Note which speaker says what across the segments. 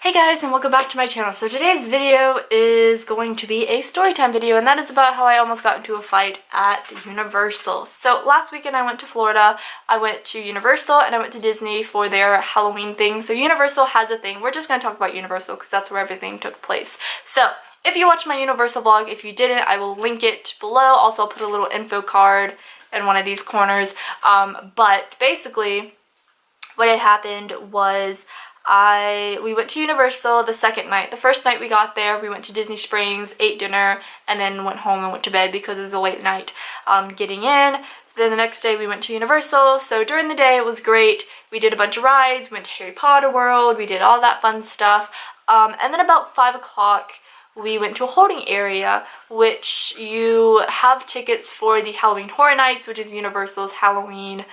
Speaker 1: Hey guys, and welcome back to my channel. So today's video is going to be a storytime video, and that is about how I almost got into a fight at Universal. So last weekend I went to Florida, I went to Universal, and I went to Disney for their Halloween thing. So Universal has a thing. We're just going to talk about Universal because that's where everything took place. So if you watched my Universal vlog, if you didn't, I will link it below. Also, I'll put a little info card in one of these corners. But basically, what had happened was we went to Universal the second night. The first night we got there, we went to Disney Springs, ate dinner, and then went home and went to bed because it was a late night getting in. Then the next day we went to Universal. So during the day it was great. We did a bunch of rides, went to Harry Potter World, we did all that fun stuff. And then about 5 o'clock we went to a holding area, which you have tickets for the Halloween Horror Nights, which is Universal's Halloween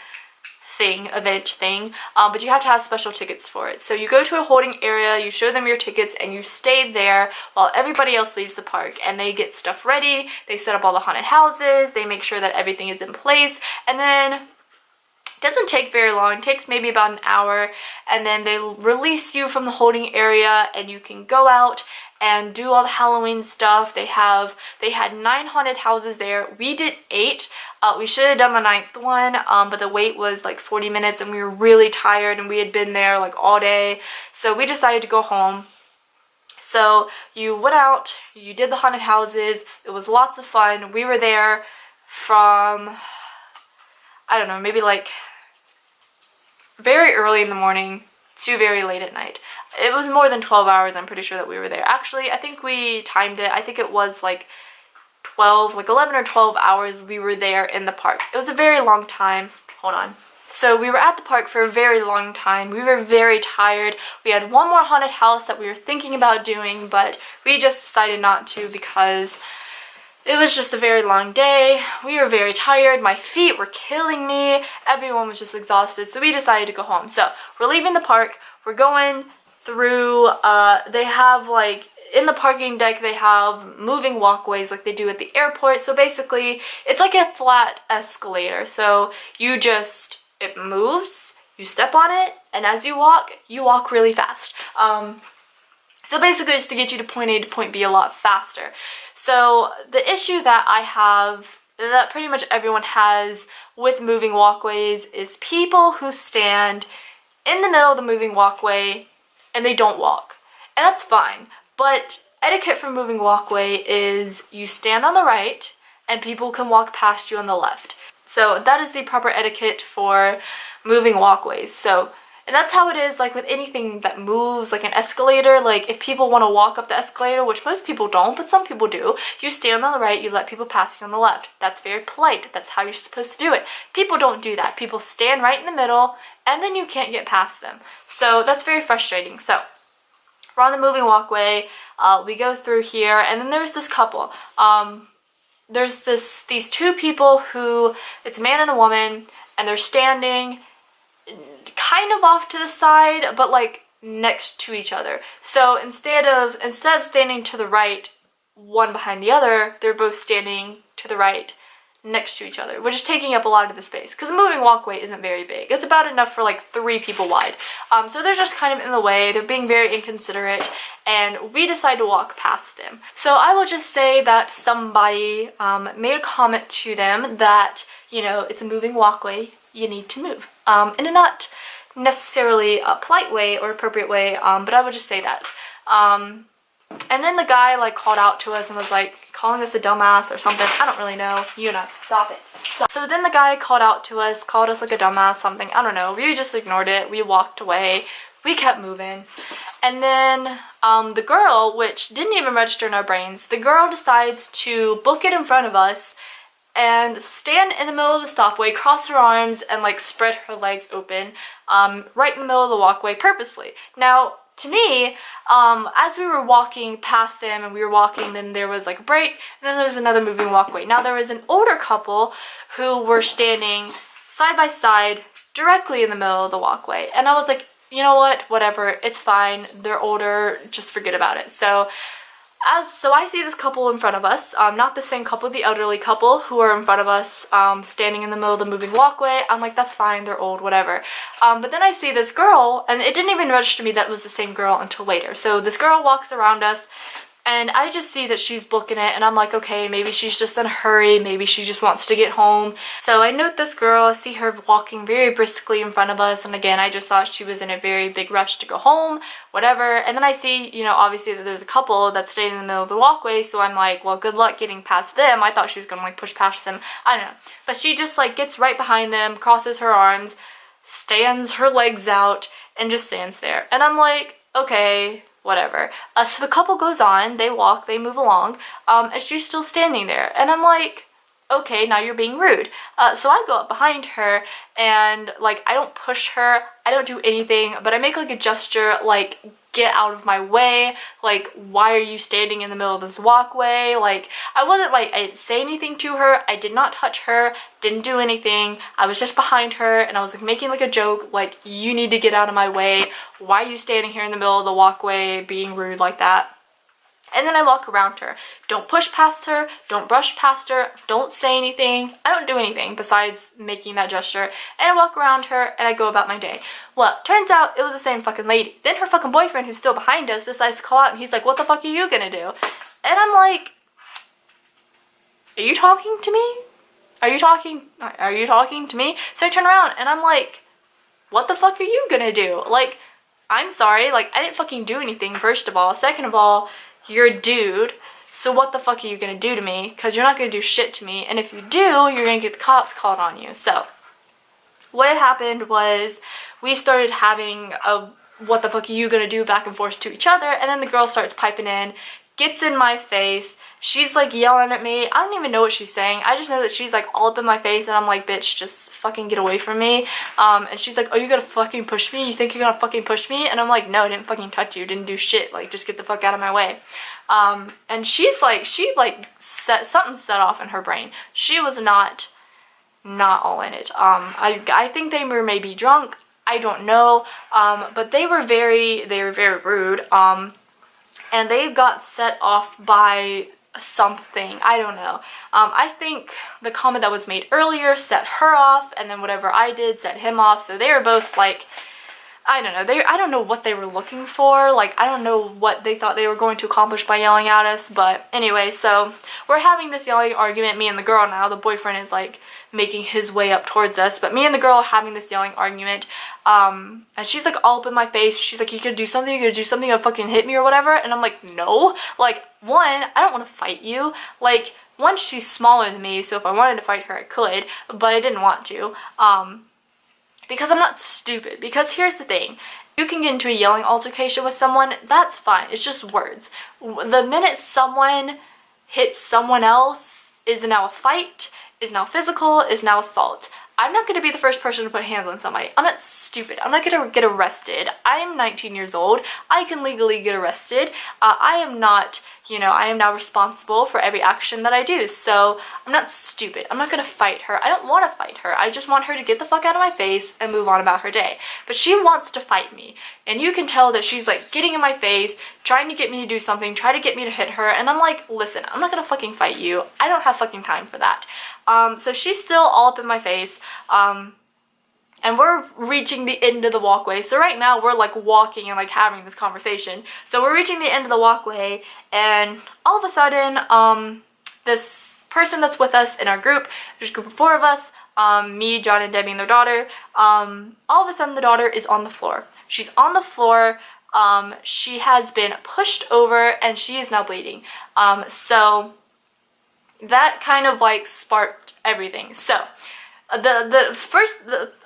Speaker 1: event thing, but you have to have special tickets for it. So you go to a holding area, you show them your tickets, and you stay there while everybody else leaves the park, and they get stuff ready, they set up all the haunted houses, they make sure that everything is in place, and then it doesn't take very long. It takes maybe about an hour, and then they release you from the holding area and you can go out and do all the Halloween stuff. They had 9 haunted houses there. We did 8. We should have done the 9th one, but the wait was like 40 minutes and we were really tired and we had been there like all day. So we decided to go home. So you went out, you did the haunted houses. It was lots of fun. We were there from, I don't know, maybe like very early in the morning to very late at night. It was more than 12 hours, I'm pretty sure, that we were there. Actually, I think we timed it. I think it was like 11 or 12 hours we were there in the park. It was a very long time. Hold on. So we were at the park for a very long time. We were very tired. We had one more haunted house that we were thinking about doing, but we just decided not to because it was just a very long day. We were very tired. My feet were killing me. Everyone was just exhausted. So we decided to go home. So we're leaving the park. We're going through, they have like, in the parking deck they have moving walkways like they do at the airport. So basically, it's like a flat escalator. So it moves, you step on it, and as you walk really fast. So basically it's to get you to point A to point B a lot faster. So the issue that I have, that pretty much everyone has with moving walkways, is people who stand in the middle of the moving walkway and they don't walk. And that's fine, but etiquette for moving walkway is you stand on the right and people can walk past you on the left. So that is the proper etiquette for moving walkways. And that's how it is like with anything that moves, like an escalator. Like if people want to walk up the escalator, which most people don't, but some people do, you stand on the right, you let people pass you on the left. That's very polite. That's how you're supposed to do it. People don't do that. People stand right in the middle and then you can't get past them. So that's very frustrating. So we're on the moving walkway, we go through here, and then there's this couple. There's these 2 people who, it's a man and a woman, and they're standing kind of off to the side, but like next to each other. So instead of standing to the right, one behind the other, they're both standing to the right next to each other, which is taking up a lot of the space because the moving walkway isn't very big. It's about enough for like 3 people wide. So they're just kind of in the way. They're being very inconsiderate, and we decide to walk past them. So I will just say that somebody made a comment to them that, you know, it's a moving walkway, you need to move. In a not necessarily a polite way or appropriate way, but I would just say that. And then the guy like called out to us and was like calling us a dumbass or something. I don't really know. Stop it. Stop. So then the guy called out to us, called us like a dumbass, something. I don't know. We just ignored it. We walked away. We kept moving. And then the girl, which didn't even register in our brains, the girl decides to book it in front of us and stand in the middle of the stopway, cross her arms, and like spread her legs open right in the middle of the walkway purposefully. Now, to me, as we were walking past them and we were walking, then there was like a break, and then there was another moving walkway. Now, there was an older couple who were standing side by side directly in the middle of the walkway. And I was like, you know what, whatever, it's fine. They're older, just forget about it. So So I see this couple in front of us, not the same couple, the elderly couple who are in front of us, standing in the middle of the moving walkway. I'm like, that's fine, they're old, whatever. But then I see this girl, and it didn't even register to me that it was the same girl until later. So this girl walks around us, and I just see that she's booking it, and I'm like, okay, maybe she's just in a hurry, maybe she just wants to get home. So I note this girl, I see her walking very briskly in front of us, and again, I just thought she was in a very big rush to go home, whatever. And then I see, you know, obviously that there's a couple that's staying in the middle of the walkway, so I'm like, well, good luck getting past them. I thought she was gonna like push past them, I don't know. But she just like gets right behind them, crosses her arms, stands her legs out, and just stands there. And I'm like, okay, whatever. So the couple goes on, they walk, they move along, and she's still standing there. And I'm like, okay, now you're being rude. So I go up behind her, and like, I don't push her, I don't do anything, but I make like a gesture, like, get out of my way, like, why are you standing in the middle of this walkway? Like, I wasn't like, I didn't say anything to her, I did not touch her, didn't do anything, I was just behind her, and I was like making like a joke, like, you need to get out of my way, why are you standing here in the middle of the walkway being rude like that? And then I walk around her. Don't push past her, don't brush past her, don't say anything. I don't do anything besides making that gesture. And I walk around her and I go about my day. Well, turns out it was the same fucking lady. Then her fucking boyfriend, who's still behind us, decides to call out, and he's like, what the fuck are you gonna do? And I'm like, are you talking to me? Are you talking to me? So I turn around and I'm like, what the fuck are you gonna do? Like, I'm sorry, like, I didn't fucking do anything, first of all. Second of all, you're a dude, so what the fuck are you gonna do to me? Because you're not gonna do shit to me, and if you do, you're gonna get the cops called on you. So what had happened was we started having a what the fuck are you gonna do back and forth to each other, and then the girl starts piping in, gets in my face, she's like yelling at me. I don't even know what she's saying, I just know that she's like all up in my face, and I'm like, bitch, just fucking get away from me. And she's like, oh, you're gonna fucking push me? You think you're gonna fucking push me? And I'm like, no, I didn't fucking touch you, didn't do shit, like, just get the fuck out of my way. And she's like, something set off in her brain. She was not all in it. I think they were maybe drunk, I don't know, but they were very rude, and they got set off by something, I don't know. I think the comment that was made earlier set her off, and then whatever I did set him off, so they were both like, I don't know, I don't know what they were looking for, like, I don't know what they thought they were going to accomplish by yelling at us, but anyway, so we're having this yelling argument, me and the girl now. The boyfriend is like making his way up towards us, but me and the girl are having this yelling argument, and she's like all up in my face. She's like, you could do something, you'll fucking hit me or whatever, and I'm like, no, like, one, I don't want to fight you, like, one, she's smaller than me, so if I wanted to fight her, I could, but I didn't want to, because I'm not stupid. Because here's the thing, you can get into a yelling altercation with someone, that's fine, it's just words. The minute someone hits someone else is now a fight, is now physical, is now assault. I'm not going to be the first person to put hands on somebody. I'm not stupid. I'm not going to get arrested. I am 19 years old. I can legally get arrested. I am not, you know, I am now responsible for every action that I do. So I'm not stupid. I'm not going to fight her. I don't want to fight her. I just want her to get the fuck out of my face and move on about her day. But she wants to fight me. And you can tell that she's like getting in my face, trying to get me to do something, try to get me to hit her. And I'm like, listen, I'm not going to fucking fight you. I don't have fucking time for that. So she's still all up in my face, and we're reaching the end of the walkway. So right now we're like walking and like having this conversation. So we're reaching the end of the walkway, and all of a sudden, this person that's with us in our group, there's a group of 4 of us, me, John, and Debbie and their daughter, all of a sudden the daughter is on the floor. She's on the floor, she has been pushed over, and she is now bleeding. So that kind of like sparked everything. So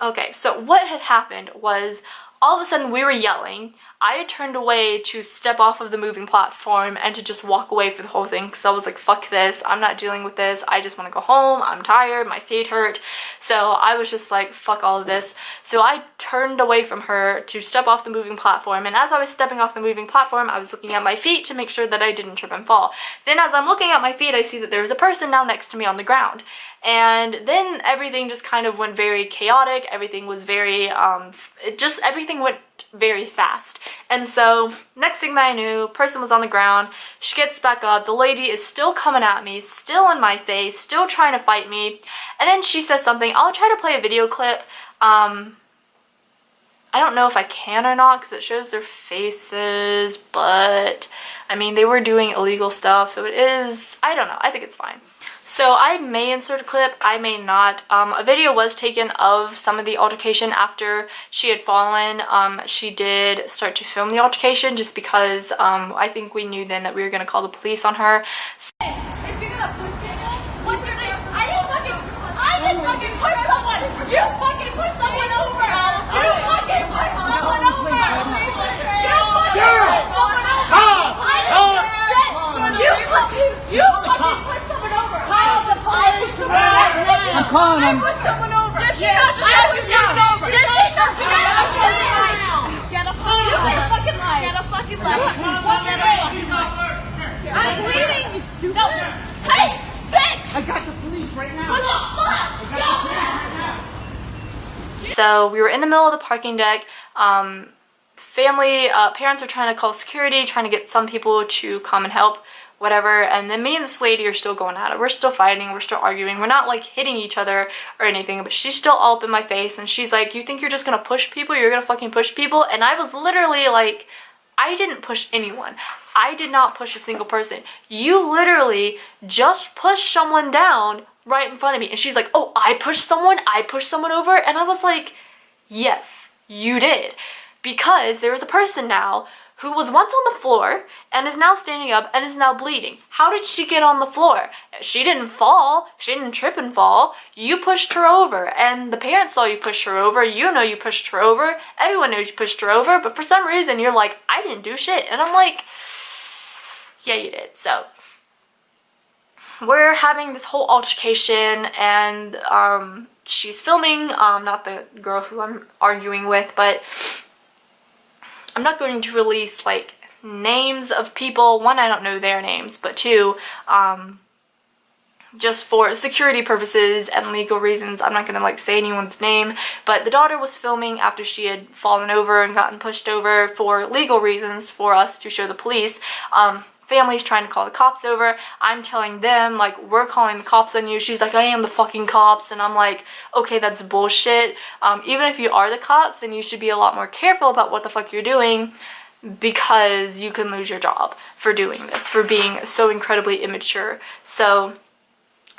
Speaker 1: okay, so what had happened was all of a sudden we were yelling. I had turned away to step off of the moving platform and to just walk away for the whole thing, because I was like, fuck this, I'm not dealing with this, I just want to go home, I'm tired, my feet hurt. So I was just like, fuck all of this. So I turned away from her to step off the moving platform, and as I was stepping off the moving platform, I was looking at my feet to make sure that I didn't trip and fall. Then as I'm looking at my feet, I see that there was a person now next to me on the ground. And then everything just kind of went very chaotic. Everything was very, everything went went very fast. And so next thing that I knew, person was on the ground. She gets back up. The lady is still coming at me, still in my face, still trying to fight me. And then she says something. I'll try to play a video clip. I don't know if I can or not because it shows their faces, but I mean, they were doing illegal stuff, so it is, I don't know, I think it's fine. So I may insert a clip, I may not. A video was taken of some of the altercation after she had fallen. She did start to film the altercation just because I think we knew then that we were going to call the police on her.
Speaker 2: If you're gonna push me, what's your name? I didn't fucking push someone! You fucking pushed someone over! You fucking pushed someone over! You fucking pushed someone over! I didn't push shit! You fucking pushed someone over! Call the police!
Speaker 3: I'm calling them.
Speaker 2: I pushed someone over! Just shut up! I pushed someone over! Just shut up! Get a fucking lie! Get a fucking lie! What's your name? I'm bleeding, you stupid! No. Hey, bitch!
Speaker 3: I got the police right now.
Speaker 2: What the fuck?
Speaker 1: So we were in the middle of the parking deck. Parents are trying to call security, trying to get some people to come and help, whatever. And then me and this lady are still going at it. We're still fighting. We're still arguing. We're not like hitting each other or anything, but she's still all up in my face. And she's like, you think you're just gonna push people? You're gonna fucking push people? And I was literally like, I didn't push anyone. I did not push a single person. You literally just pushed someone down right in front of me. And she's like, oh, I pushed someone over. And I was like, yes, you did. Because there is a person now who was once on the floor and is now standing up and is now bleeding. How did she get on the floor? She didn't fall. She didn't trip and fall. You pushed her over, and the parents saw you push her over. You know you pushed her over. Everyone knows you pushed her over, but for some reason you're like, I didn't do shit. And I'm like, yeah, you did. So we're having this whole altercation, and she's filming, not the girl who I'm arguing with, but I'm not going to release like names of people. One, I don't know their names, but two, just for security purposes and legal reasons, I'm not going to like say anyone's name. But the daughter was filming after she had fallen over and gotten pushed over for legal reasons for us to show the police. Family's trying to call the cops over. I'm telling them, like, we're calling the cops on you. She's like, I am the fucking cops. And I'm like, okay, that's bullshit. Even if you are the cops, then you should be a lot more careful about what the fuck you're doing, because you can lose your job for doing this, for being so incredibly immature. So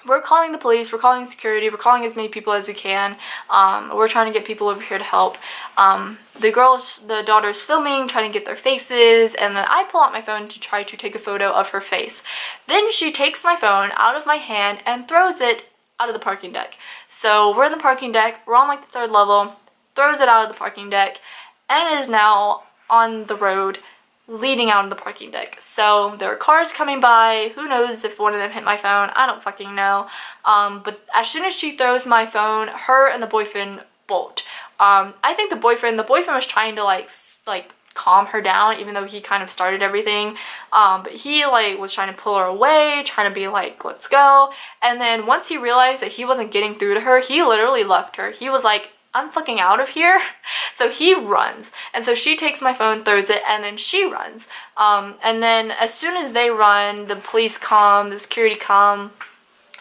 Speaker 1: we're calling the police, we're calling security, we're calling as many people as we can. We're trying to get people over here to help. The daughter's filming, trying to get their faces, and then I pull out my phone to try to take a photo of her face. Then she takes my phone out of my hand and throws it out of the parking deck. So we're in the parking deck, we're on like the 3rd level, throws it out of the parking deck, and it is now on the road leading out of the parking deck. So there are cars coming by. Who knows if one of them hit my phone? I don't fucking know. But as soon as she throws my phone, her and the boyfriend bolt. I think the boyfriend was trying to like calm her down, even though he kind of started everything. But he like was trying to pull her away, trying to be like, let's go. And then once he realized that he wasn't getting through to her, he literally left her. He was like, I'm fucking out of here. So he runs, and so she takes my phone, throws it, and then she runs. And then as soon as they run, the police come, the security come.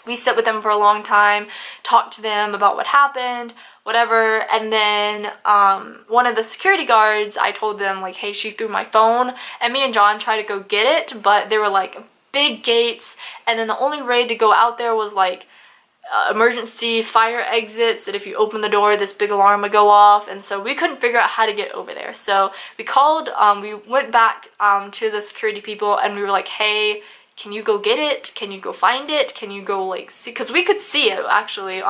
Speaker 1: We sit with them for a long time, talk to them about what happened, whatever. And then one of the security guards, I told them like, hey, she threw my phone, and me and John tried to go get it, but there were like big gates, and then the only way to go out there was like emergency fire exits, that if you open the door this big alarm would go off. And so we couldn't figure out how to get over there. So we called, we went back to the security people, and we were like, hey, can you go get it? Can you go find it? Can you go like see? Because we could see it actually.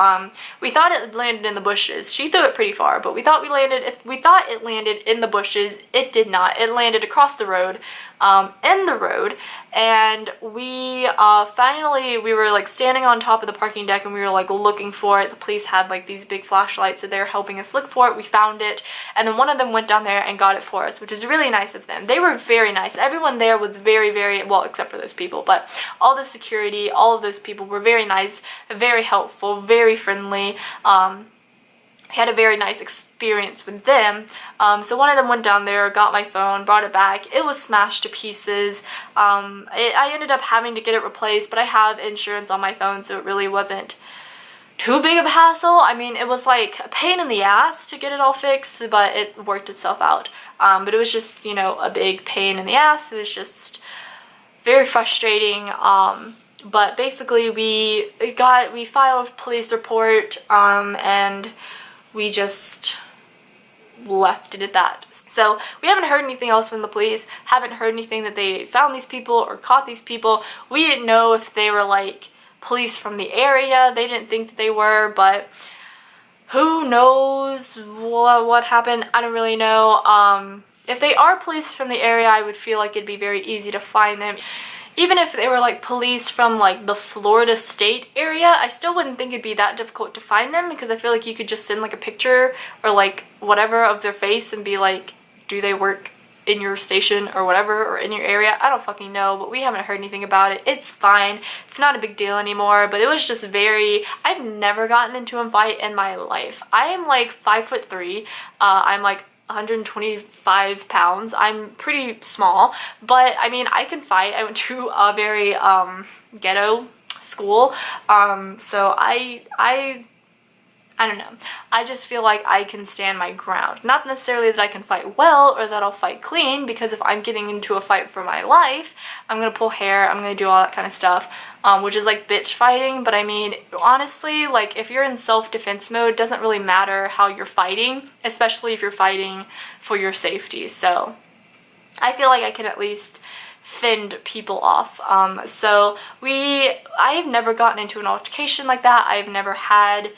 Speaker 1: We thought it landed in the bushes. She threw it pretty far, but we thought it landed in the bushes. It did not. It landed across the road, in the road. And we finally, we were like standing on top of the parking deck, and we were like looking for it. The police had like these big flashlights that they're helping us look for it. We found it, and then one of them went down there and got it for us, which is really nice of them. They were very nice. Everyone there was very, very, well, except for those people, but all the security, all of those people were very nice, very helpful, very friendly. Had a very nice experience experience with them. So one of them went down there, got my phone, brought it back. It was smashed to pieces. I ended up having to get it replaced, but I have insurance on my phone, so it really wasn't too big of a hassle. I mean, it was like a pain in the ass to get it all fixed, but it worked itself out. But it was just, you know, a big pain in the ass. It was just very frustrating. But basically we filed a police report, and we just left it at that. So we haven't heard anything else from the police, haven't heard anything that they found these people or caught these people. We didn't know if they were like police from the area. They didn't think that they were, but who knows what happened. I don't really know. If they are police from the area, I would feel like it'd be very easy to find them. Even if they were like police from like the Florida state area, I still wouldn't think it'd be that difficult to find them, because I feel like you could just send like a picture or like whatever of their face and be like, do they work in your station or whatever, or in your area? I don't fucking know, but we haven't heard anything about it. It's fine. It's not a big deal anymore, but it was just I've never gotten into a fight in my life. I am like 5'3". I'm like 125 pounds. I'm pretty small, but I mean, I can fight. I went to a very ghetto school, so I don't know. I just feel like I can stand my ground. Not necessarily that I can fight well or that I'll fight clean, because if I'm getting into a fight for my life, I'm gonna pull hair, I'm gonna do all that kind of stuff, which is like bitch fighting. But I mean, honestly, like if you're in self-defense mode, it doesn't really matter how you're fighting, especially if you're fighting for your safety. So I feel like I can at least fend people off. So I've never gotten into an altercation like that. I've never had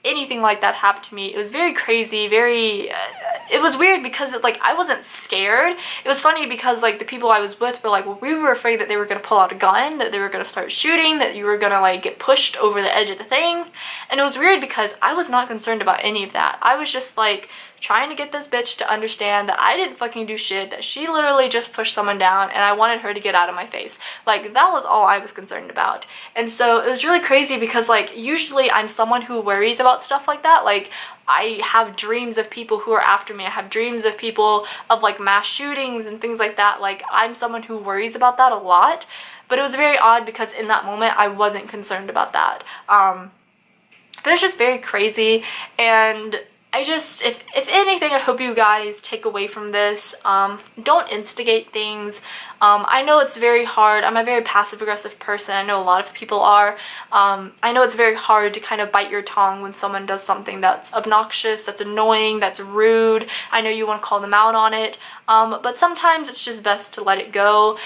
Speaker 1: anything like that happened to me. It was very crazy, it was weird, because I wasn't scared. It was funny because like the people I was with were like, well, we were afraid that they were gonna pull out a gun, that they were gonna start shooting, that you were gonna like get pushed over the edge of the thing. And it was weird because I was not concerned about any of that. I was just like trying to get this bitch to understand that I didn't fucking do shit, that she literally just pushed someone down and I wanted her to get out of my face. Like, that was all I was concerned about. And so it was really crazy because like usually I'm someone who worries about stuff like that. Like, I have dreams of people who are after me. I have dreams of people of like mass shootings and things like that. Like, I'm someone who worries about that a lot. But it was very odd because in that moment I wasn't concerned about that. But it's just very crazy. And I just, if anything, I hope you guys take away from this, don't instigate things. I know it's very hard. I'm a very passive-aggressive person. I know a lot of people are. I know it's very hard to kind of bite your tongue when someone does something that's obnoxious, that's annoying, that's rude. I know you want to call them out on it, but sometimes it's just best to let it go.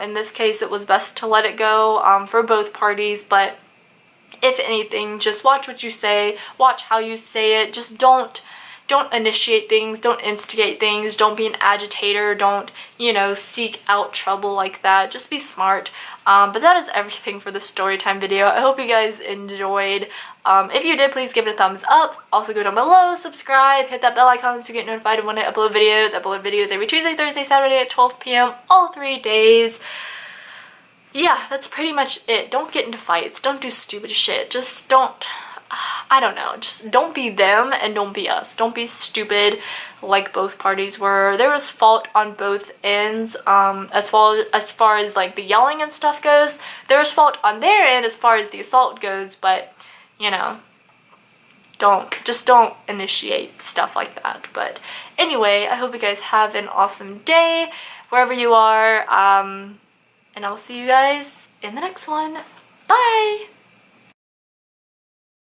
Speaker 1: In this case, it was best to let it go for both parties, but if anything, just watch what you say, watch how you say it. Just don't initiate things, don't instigate things, don't be an agitator, don't, you know, seek out trouble like that. Just be smart. But that is everything for the story time video. I hope you guys enjoyed. If you did, please give it a thumbs up. Also go down below, subscribe, hit that bell icon so you get notified of when I upload videos. I upload videos every Tuesday, Thursday, Saturday at 12 p.m. all 3 days. Yeah, that's pretty much it. Don't get into fights. Don't do stupid shit. Just don't, I don't know. Just don't be them and don't be us. Don't be stupid like both parties were. There was fault on both ends. As far as like the yelling and stuff goes, there was fault on their end as far as the assault goes, but you know, don't initiate stuff like that. But anyway, I hope you guys have an awesome day wherever you are. And I will see you guys in the next one. Bye!